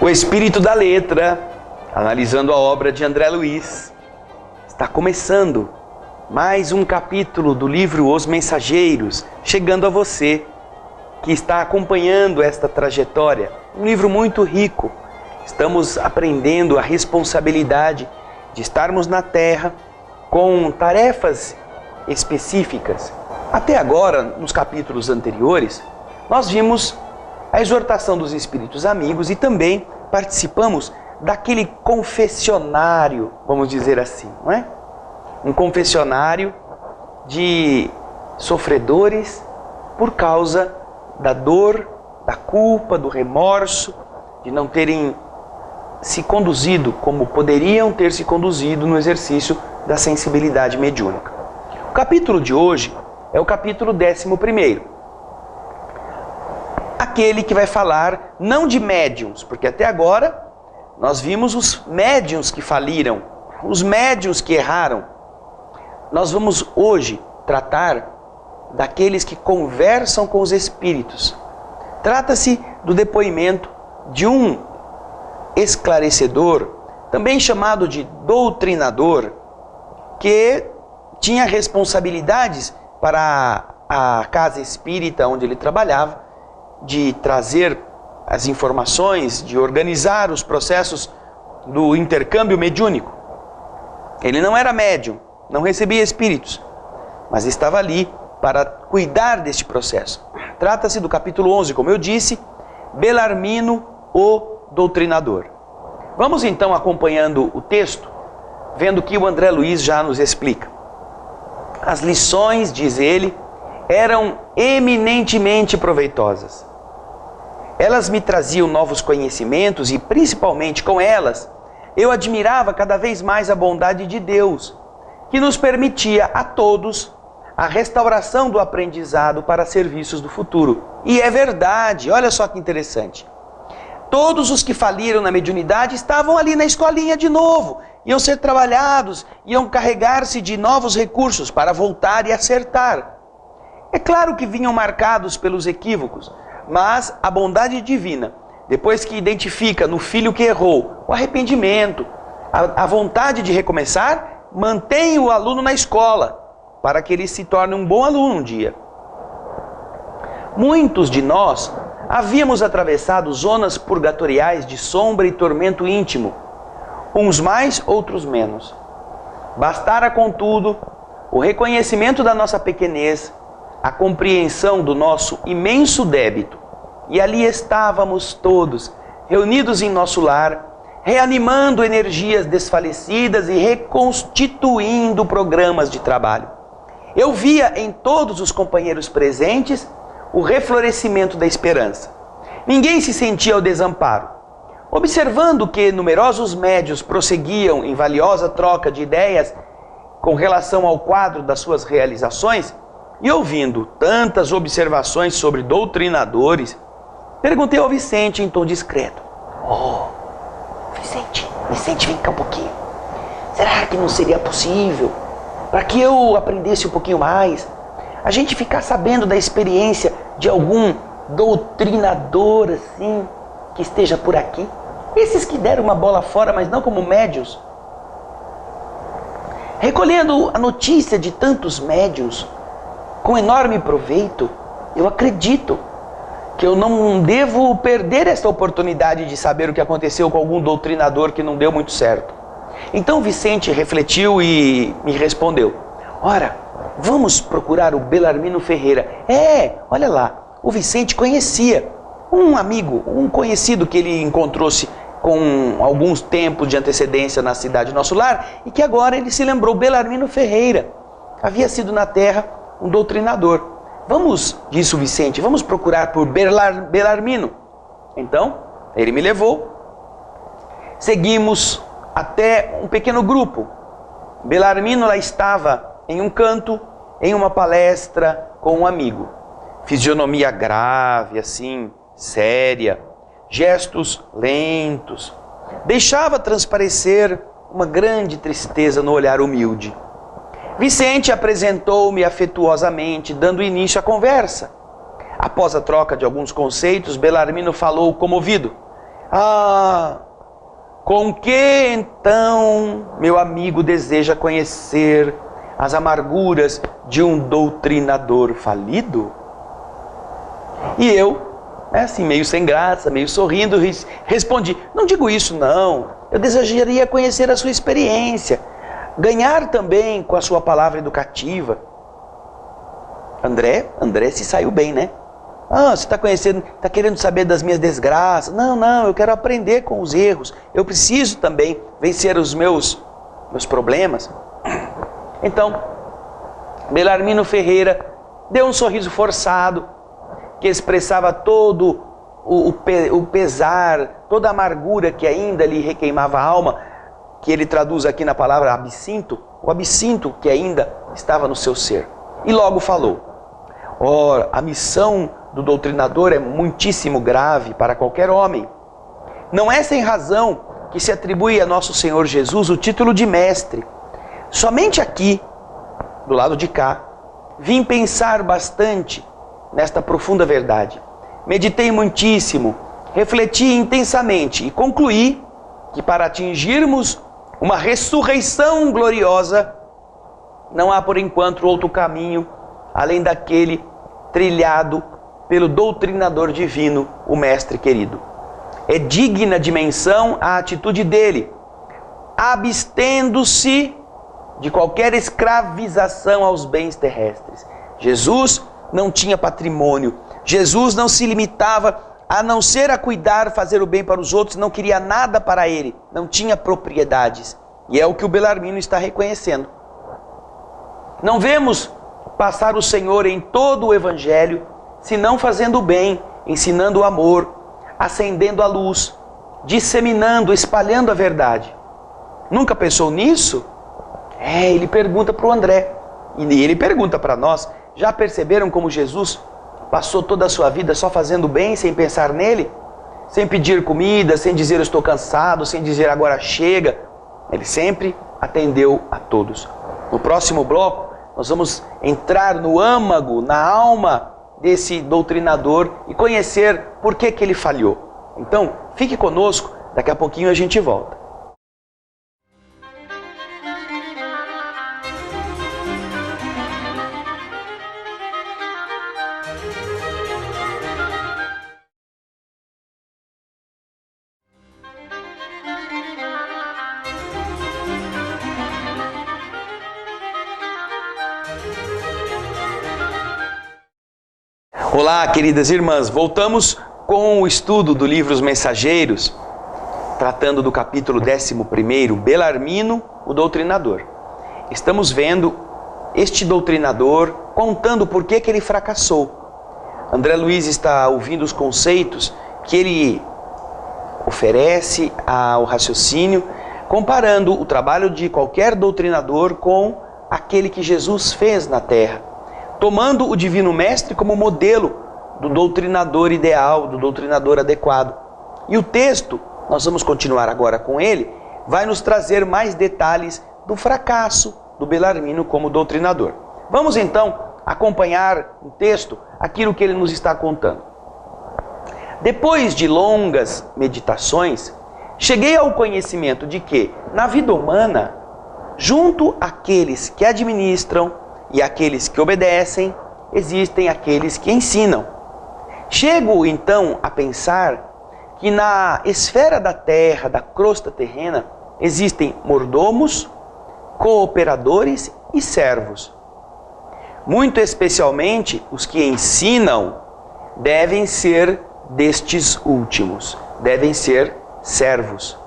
O Espírito da Letra, analisando a obra de André Luiz, está começando mais um capítulo do livro Os Mensageiros, chegando a você que está acompanhando esta trajetória. Um livro muito rico. Estamos aprendendo a responsabilidade de estarmos na Terra com tarefas específicas. Até agora, nos capítulos anteriores, nós vimos a exortação dos espíritos amigos e também participamos daquele confessionário, vamos dizer assim, não é? Um confessionário de sofredores por causa da dor, da culpa, do remorso, de não terem se conduzido como poderiam ter se conduzido no exercício da sensibilidade mediúnica. O capítulo de hoje é o capítulo 11º. Aquele que vai falar não de médiuns, porque até agora nós vimos os médiuns que faliram, os médiuns que erraram. Nós vamos hoje tratar daqueles que conversam com os espíritos. Trata-se do depoimento de um esclarecedor, também chamado de doutrinador, que tinha responsabilidades para a casa espírita onde ele trabalhava, de trazer as informações, de organizar os processos do intercâmbio mediúnico. Ele não era médium, não recebia espíritos, mas estava ali para cuidar deste processo. Trata-se do capítulo 11, como eu disse, Belarmino, o doutrinador. Vamos então acompanhando o texto, vendo que o André Luiz já nos explica. As lições, diz ele, eram eminentemente proveitosas. Elas me traziam novos conhecimentos e, principalmente com elas, eu admirava cada vez mais a bondade de Deus, que nos permitia a todos a restauração do aprendizado para serviços do futuro. E é verdade, olha só que interessante. Todos os que faliram na mediunidade estavam ali na escolinha de novo, iam ser trabalhados, iam carregar-se de novos recursos para voltar e acertar. É claro que vinham marcados pelos equívocos, mas a bondade divina, depois que identifica no filho que errou o arrependimento, a vontade de recomeçar, mantém o aluno na escola, para que ele se torne um bom aluno um dia. Muitos de nós havíamos atravessado zonas purgatoriais de sombra e tormento íntimo, uns mais, outros menos. Bastara, contudo, o reconhecimento da nossa pequenez, a compreensão do nosso imenso débito, e ali estávamos todos, reunidos em nosso lar, reanimando energias desfalecidas e reconstituindo programas de trabalho. Eu via em todos os companheiros presentes o reflorescimento da esperança. Ninguém se sentia ao desamparo. Observando que numerosos médiuns prosseguiam em valiosa troca de ideias com relação ao quadro das suas realizações, e ouvindo tantas observações sobre doutrinadores, perguntei ao Vicente em tom discreto: Vicente, vem cá um pouquinho. Será que não seria possível, para que eu aprendesse um pouquinho mais, a gente ficar sabendo da experiência de algum doutrinador assim, que esteja por aqui? Esses que deram uma bola fora, mas não como médiuns. Recolhendo a notícia de tantos médiuns, com enorme proveito, eu acredito que eu não devo perder esta oportunidade de saber o que aconteceu com algum doutrinador que não deu muito certo. Então Vicente refletiu e me respondeu: ora, vamos procurar o Belarmino Ferreira. Olha lá, o Vicente conhecia um amigo, um conhecido que ele encontrou-se com alguns tempos de antecedência na cidade Nosso Lar, e que agora ele se lembrou, Belarmino Ferreira. Havia sido na Terra um doutrinador. Vamos, disse o Vicente, vamos procurar por Belarmino. Então, ele me levou. Seguimos até um pequeno grupo. Belarmino lá estava em um canto, em uma palestra com um amigo. Fisionomia grave, assim, séria, gestos lentos. Deixava transparecer uma grande tristeza no olhar humilde. Vicente apresentou-me afetuosamente, dando início à conversa. Após a troca de alguns conceitos, Belarmino falou comovido: Ah, com que então meu amigo deseja conhecer as amarguras de um doutrinador falido? E eu, assim, meio sem graça, meio sorrindo, respondi: não digo isso não, eu desejaria conhecer a sua experiência, ganhar também com a sua palavra educativa. André se saiu bem, né? Ah, você está querendo saber das minhas desgraças? Não, eu quero aprender com os erros. Eu preciso também vencer os meus problemas. Então, Belarmino Ferreira deu um sorriso forçado, que expressava todo o pesar, toda a amargura que ainda lhe requeimava a alma, que ele traduz aqui na palavra absinto, o absinto que ainda estava no seu ser. E logo falou: ora, a missão do doutrinador é muitíssimo grave para qualquer homem. Não é sem razão que se atribui a nosso Senhor Jesus o título de mestre. Somente aqui, do lado de cá, vim pensar bastante nesta profunda verdade. Meditei muitíssimo, refleti intensamente e concluí que para atingirmos uma ressurreição gloriosa, não há por enquanto outro caminho além daquele trilhado pelo doutrinador divino, o Mestre querido. É digna de menção a atitude dele, abstendo-se de qualquer escravização aos bens terrestres. Jesus não tinha patrimônio, Jesus não se limitava a não ser a cuidar, fazer o bem para os outros, não queria nada para ele, não tinha propriedades. E é o que o Belarmino está reconhecendo. Não vemos passar o Senhor em todo o Evangelho, senão fazendo o bem, ensinando o amor, acendendo a luz, disseminando, espalhando a verdade. Nunca pensou nisso? Ele pergunta para o André, e ele pergunta para nós: já perceberam como Jesus passou toda a sua vida só fazendo bem, sem pensar nele? Sem pedir comida, sem dizer eu estou cansado, sem dizer agora chega. Ele sempre atendeu a todos. No próximo bloco, nós vamos entrar no âmago, na alma desse doutrinador e conhecer por que ele falhou. Então, fique conosco, daqui a pouquinho a gente volta. Olá, queridas irmãs, voltamos com o estudo do livro Os Mensageiros, tratando do capítulo 11, Belarmino, o doutrinador. Estamos vendo este doutrinador contando por que ele fracassou. André Luiz está ouvindo os conceitos que ele oferece ao raciocínio, comparando o trabalho de qualquer doutrinador com aquele que Jesus fez na terra, tomando o Divino Mestre como modelo do doutrinador ideal, do doutrinador adequado. E o texto, nós vamos continuar agora com ele, vai nos trazer mais detalhes do fracasso do Belarmino como doutrinador. Vamos então acompanhar o texto, aquilo que ele nos está contando. Depois de longas meditações, cheguei ao conhecimento de que, na vida humana, junto àqueles que administram e aqueles que obedecem, existem aqueles que ensinam. Chego então a pensar que na esfera da terra, da crosta terrena, existem mordomos, cooperadores e servos. Muito especialmente os que ensinam devem ser destes últimos, devem ser servos.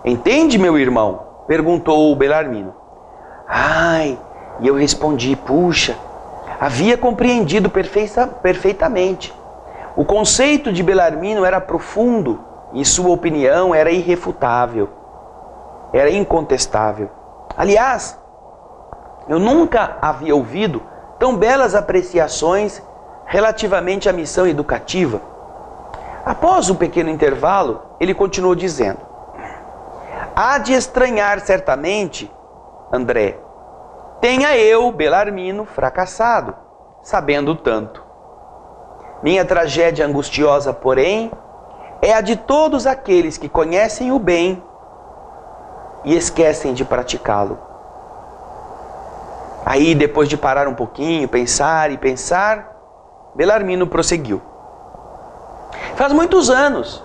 Entende, meu irmão? Perguntou o Belarmino. E eu respondi: puxa, havia compreendido perfeitamente. O conceito de Belarmino era profundo e sua opinião era irrefutável, era incontestável. Aliás, eu nunca havia ouvido tão belas apreciações relativamente à missão educativa. Após um pequeno intervalo, ele continuou dizendo: há de estranhar certamente, André, tenha eu, Belarmino, fracassado, sabendo tanto. Minha tragédia angustiosa, porém, é a de todos aqueles que conhecem o bem e esquecem de praticá-lo. Aí, depois de parar um pouquinho, pensar e pensar, Belarmino prosseguiu. Faz muitos anos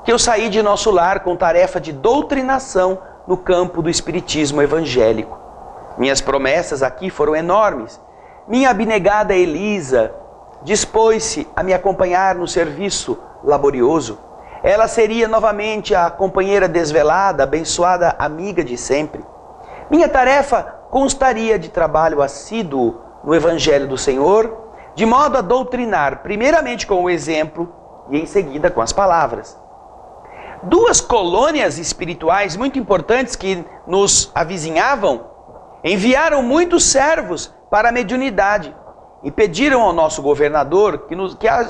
que eu saí de nosso lar com tarefa de doutrinação no campo do espiritismo evangélico. Minhas promessas aqui foram enormes. Minha abnegada Elisa dispôs-se a me acompanhar no serviço laborioso. Ela seria novamente a companheira desvelada, abençoada amiga de sempre. Minha tarefa constaria de trabalho assíduo no Evangelho do Senhor, de modo a doutrinar primeiramente com o exemplo e em seguida com as palavras. Duas colônias espirituais muito importantes que nos avizinhavam enviaram muitos servos para a mediunidade e pediram ao nosso governador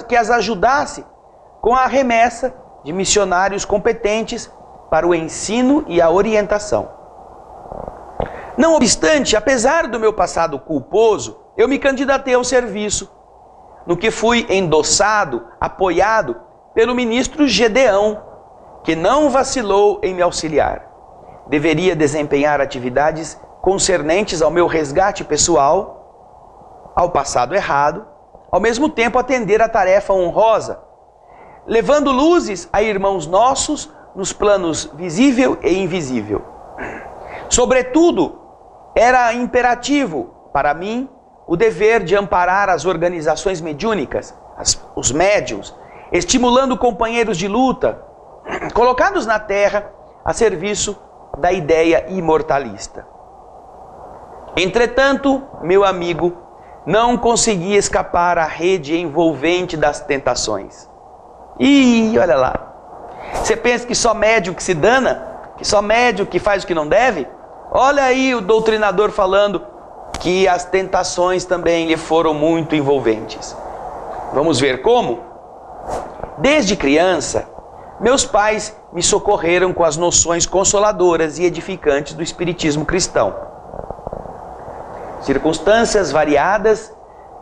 que as ajudasse com a remessa de missionários competentes para o ensino e a orientação. Não obstante, apesar do meu passado culposo, eu me candidatei ao serviço, no que fui endossado, apoiado pelo ministro Gedeão, que não vacilou em me auxiliar. Deveria desempenhar atividades concernentes ao meu resgate pessoal, ao passado errado, ao mesmo tempo atender a tarefa honrosa, levando luzes a irmãos nossos nos planos visível e invisível. Sobretudo, era imperativo para mim o dever de amparar as organizações mediúnicas, os médiuns, estimulando companheiros de luta, colocados na terra a serviço da ideia imortalista. Entretanto, meu amigo, não consegui escapar à rede envolvente das tentações. Ih, olha lá. Você pensa que só médium que se dana? Que só médium que faz o que não deve? Olha aí o doutrinador falando que as tentações também lhe foram muito envolventes. Vamos ver como? Desde criança, meus pais me socorreram com as noções consoladoras e edificantes do espiritismo cristão. Circunstâncias variadas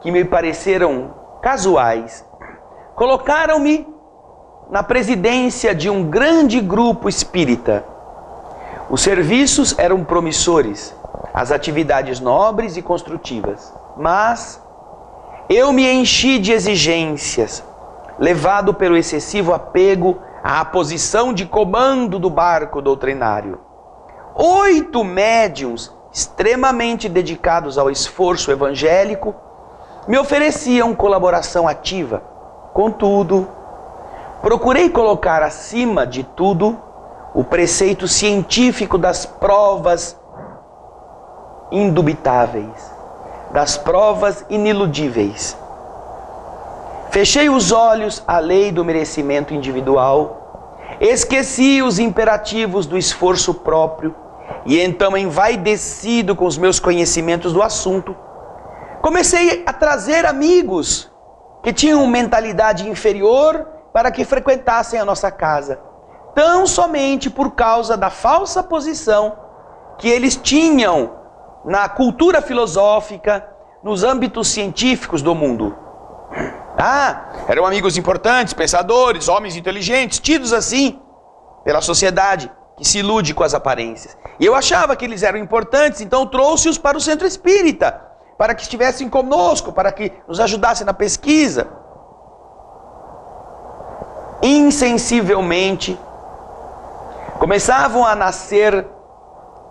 que me pareceram casuais colocaram-me na presidência de um grande grupo espírita. Os serviços eram promissores, as atividades nobres e construtivas, mas eu me enchi de exigências, levado pelo excessivo apego à posição de comando do barco doutrinário. 8 médiuns extremamente dedicados ao esforço evangélico me ofereciam colaboração ativa. Contudo, procurei colocar acima de tudo o preceito científico das provas indubitáveis, das provas iniludíveis. Fechei os olhos à lei do merecimento individual, esqueci os imperativos do esforço próprio e então, envaidecido com os meus conhecimentos do assunto, comecei a trazer amigos que tinham mentalidade inferior para que frequentassem a nossa casa, tão somente por causa da falsa posição que eles tinham na cultura filosófica, nos âmbitos científicos do mundo. Eram amigos importantes, pensadores, homens inteligentes, tidos assim pela sociedade que se ilude com as aparências. E eu achava que eles eram importantes, então trouxe-os para o centro espírita, para que estivessem conosco, para que nos ajudassem na pesquisa. Insensivelmente, começavam a nascer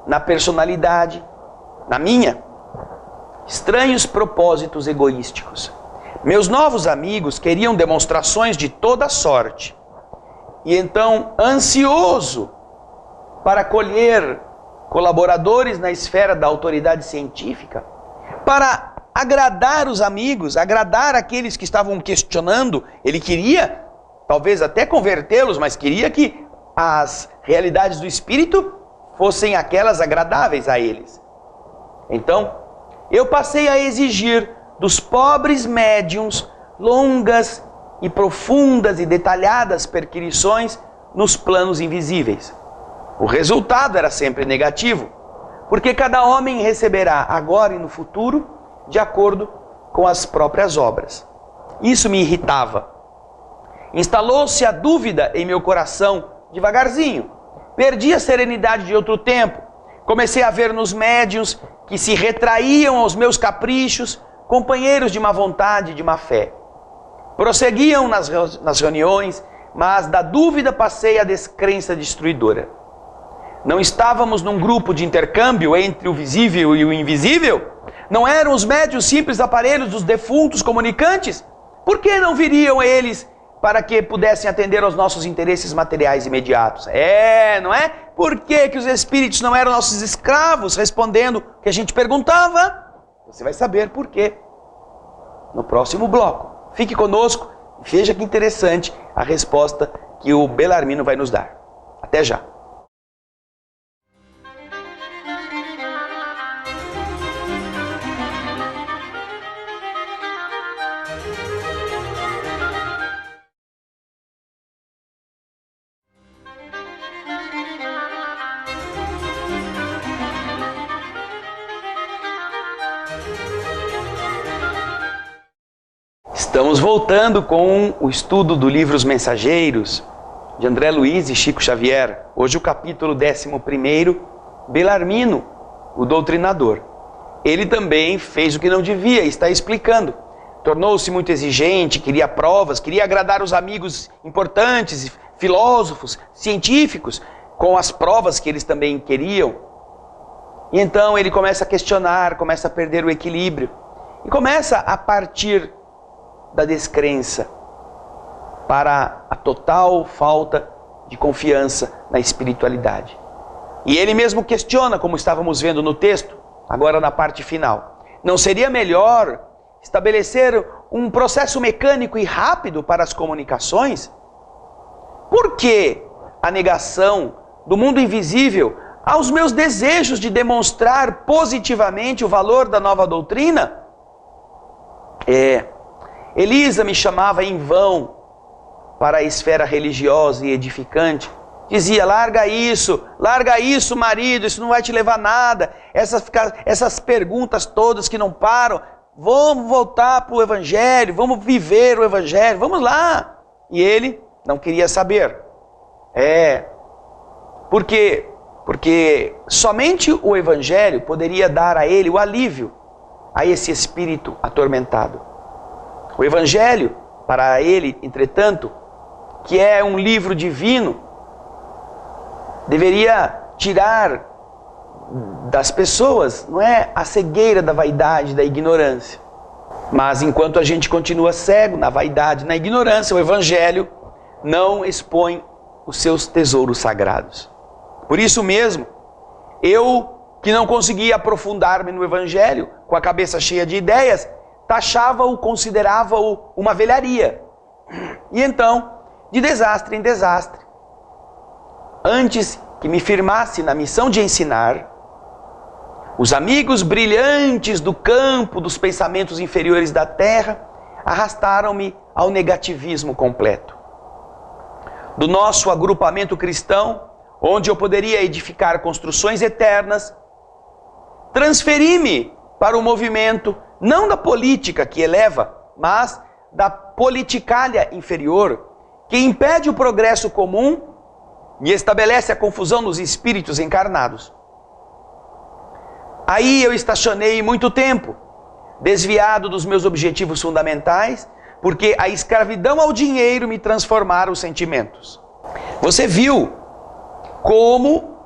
na personalidade, na minha, estranhos propósitos egoísticos. Meus novos amigos queriam demonstrações de toda sorte. E então, ansioso para colher colaboradores na esfera da autoridade científica, para agradar os amigos, agradar aqueles que estavam questionando, ele queria, talvez até convertê-los, mas queria que as realidades do espírito fossem aquelas agradáveis a eles. Então, eu passei a exigir dos pobres médiuns longas e profundas e detalhadas perquisições nos planos invisíveis. O resultado era sempre negativo, porque cada homem receberá agora e no futuro de acordo com as próprias obras. Isso me irritava. Instalou-se a dúvida em meu coração devagarzinho. Perdi a serenidade de outro tempo. Comecei a ver nos médiuns que se retraíam aos meus caprichos, companheiros de má vontade e de má fé. Prosseguiam nas reuniões, mas da dúvida passei à descrença destruidora. Não estávamos num grupo de intercâmbio entre o visível e o invisível? Não eram os médiuns simples aparelhos dos defuntos comunicantes? Por que não viriam eles para que pudessem atender aos nossos interesses materiais imediatos? Não é? Por que os espíritos não eram nossos escravos, respondendo o que a gente perguntava? Você vai saber por quê no próximo bloco. Fique conosco e veja que interessante a resposta que o Belarmino vai nos dar. Até já. Estamos voltando com o estudo do livro Os Mensageiros, de André Luiz e Chico Xavier. Hoje o capítulo 11º, Belarmino, o doutrinador. Ele também fez o que não devia, está explicando. Tornou-se muito exigente, queria provas, queria agradar os amigos importantes, filósofos, científicos, com as provas que eles também queriam. E então ele começa a questionar, começa a perder o equilíbrio. E começa a partir da descrença para a total falta de confiança na espiritualidade. E ele mesmo questiona, como estávamos vendo no texto, agora na parte final. Não seria melhor estabelecer um processo mecânico e rápido para as comunicações? Por que a negação do mundo invisível aos meus desejos de demonstrar positivamente o valor da nova doutrina? Elisa me chamava em vão para a esfera religiosa e edificante. Dizia, larga isso, marido, isso não vai te levar a nada. Essas perguntas todas que não param, vamos voltar para o Evangelho, vamos viver o Evangelho, vamos lá. E ele não queria saber. Por quê? Porque somente o Evangelho poderia dar a ele o alívio a esse espírito atormentado. O Evangelho, para ele, entretanto, que é um livro divino, deveria tirar das pessoas, não é, a cegueira da vaidade, da ignorância. Mas enquanto a gente continua cego na vaidade, na ignorância, o Evangelho não expõe os seus tesouros sagrados. Por isso mesmo, eu que não conseguia aprofundar-me no Evangelho, com a cabeça cheia de ideias, taxava-o, considerava-o uma velharia. E então, de desastre em desastre, antes que me firmasse na missão de ensinar, os amigos brilhantes do campo dos pensamentos inferiores da terra arrastaram-me ao negativismo completo. Do nosso agrupamento cristão, onde eu poderia edificar construções eternas, transferi-me para o movimento não da política que eleva, mas da politicalha inferior, que impede o progresso comum e estabelece a confusão nos espíritos encarnados. Aí eu estacionei muito tempo, desviado dos meus objetivos fundamentais, porque a escravidão ao dinheiro me transformara os sentimentos. Você viu como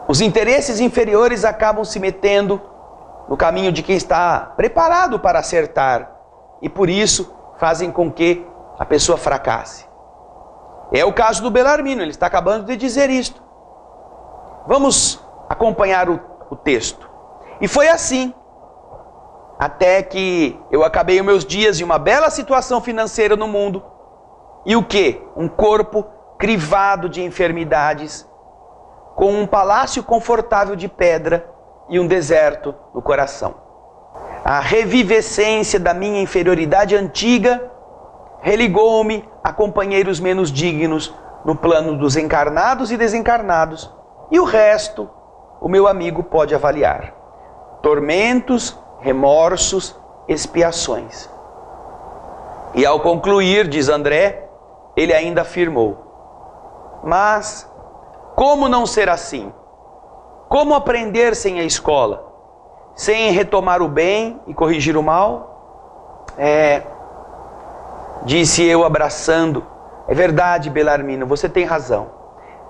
os interesses inferiores acabam se metendo no caminho de quem está preparado para acertar e por isso fazem com que a pessoa fracasse. É o caso do Belarmino, ele está acabando de dizer isto. Vamos acompanhar o texto. E foi assim, até que eu acabei os meus dias em uma bela situação financeira no mundo. E o quê? Um corpo crivado de enfermidades, com um palácio confortável de pedra e um deserto no coração. A revivescência da minha inferioridade antiga religou-me a companheiros menos dignos no plano dos encarnados e desencarnados, e o resto o meu amigo pode avaliar. Tormentos, remorsos, expiações. E ao concluir, diz André, ele ainda afirmou: mas como não ser assim? Como aprender sem a escola? Sem retomar o bem e corrigir o mal? Disse eu abraçando. É verdade, Belarmino, você tem razão.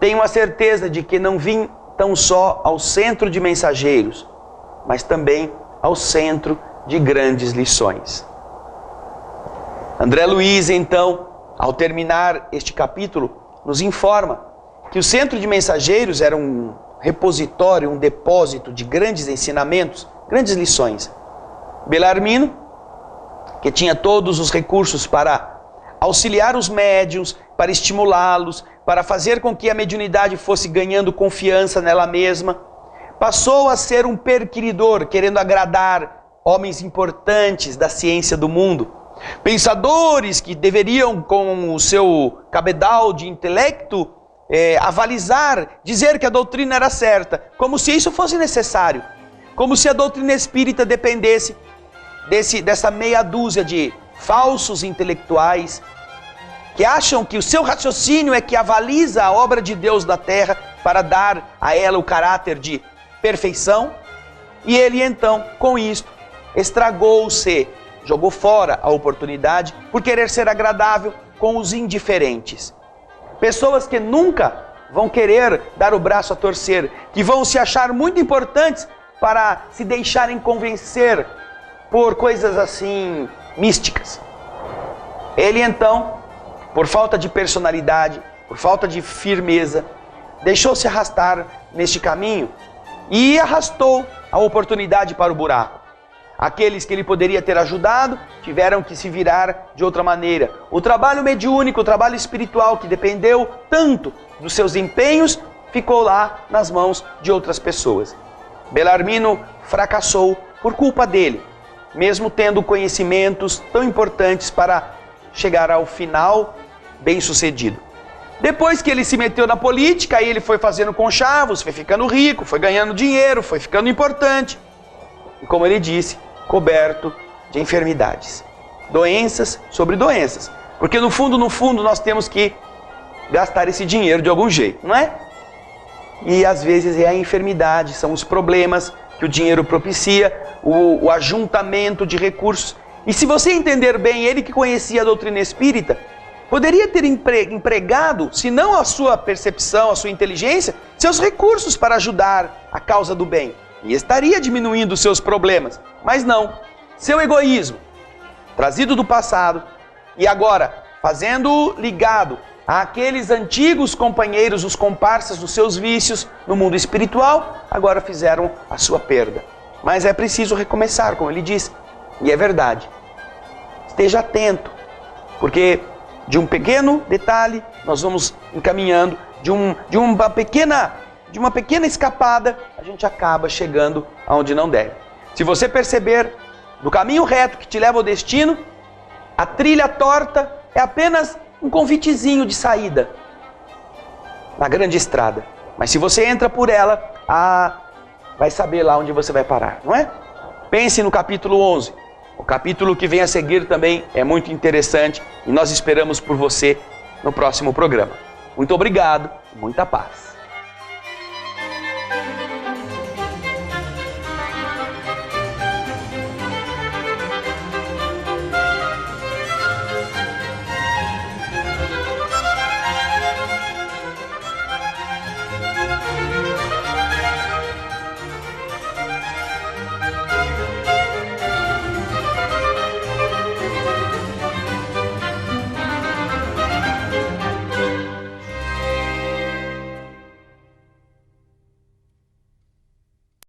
Tenho a certeza de que não vim tão só ao centro de mensageiros, mas também ao centro de grandes lições. André Luiz, então, ao terminar este capítulo, nos informa que o centro de mensageiros era um repositório, um depósito de grandes ensinamentos, grandes lições. Belarmino, que tinha todos os recursos para auxiliar os médiuns, para estimulá-los, para fazer com que a mediunidade fosse ganhando confiança nela mesma, passou a ser um perquiridor, querendo agradar homens importantes da ciência do mundo, pensadores que deveriam, com o seu cabedal de intelecto, avalizar, dizer que a doutrina era certa, como se isso fosse necessário, como se a doutrina espírita dependesse dessa meia dúzia de falsos intelectuais que acham que o seu raciocínio é que avaliza a obra de Deus na terra para dar a ela o caráter de perfeição. E ele então, com isto, estragou-se, jogou fora a oportunidade por querer ser agradável com os indiferentes. Pessoas que nunca vão querer dar o braço a torcer, que vão se achar muito importantes para se deixarem convencer por coisas assim místicas. Ele então, por falta de personalidade, por falta de firmeza, deixou-se arrastar neste caminho e arrastou a oportunidade para o buraco. Aqueles que ele poderia ter ajudado tiveram que se virar de outra maneira. O trabalho mediúnico, o trabalho espiritual que dependeu tanto dos seus empenhos, ficou lá nas mãos de outras pessoas. Belarmino fracassou por culpa dele, mesmo tendo conhecimentos tão importantes para chegar ao final bem-sucedido. Depois que ele se meteu na política, aí ele foi fazendo conchavos, foi ficando rico, foi ganhando dinheiro, foi ficando importante. E como ele disse, coberto de enfermidades. Doenças sobre doenças. Porque no fundo, nós temos que gastar esse dinheiro de algum jeito, não é? E às vezes é a enfermidade, são os problemas que o dinheiro propicia, o ajuntamento de recursos. E se você entender bem, ele que conhecia a doutrina espírita, poderia ter empregado, se não a sua percepção, a sua inteligência, seus recursos para ajudar a causa do bem. E estaria diminuindo os seus problemas. Mas não, seu egoísmo, trazido do passado, e agora fazendo ligado àqueles antigos companheiros, os comparsas dos seus vícios no mundo espiritual, agora fizeram a sua perda. Mas é preciso recomeçar, como ele disse. E é verdade. Esteja atento, porque de um pequeno detalhe nós vamos encaminhando, de uma pequena escapada, a gente acaba chegando aonde não deve. Se você perceber, do caminho reto que te leva ao destino, a trilha torta é apenas um convitezinho de saída na grande estrada. Mas se você entra por ela, vai saber lá onde você vai parar, não é? Pense no capítulo 11. O capítulo que vem a seguir também é muito interessante e nós esperamos por você no próximo programa. Muito obrigado, muita paz.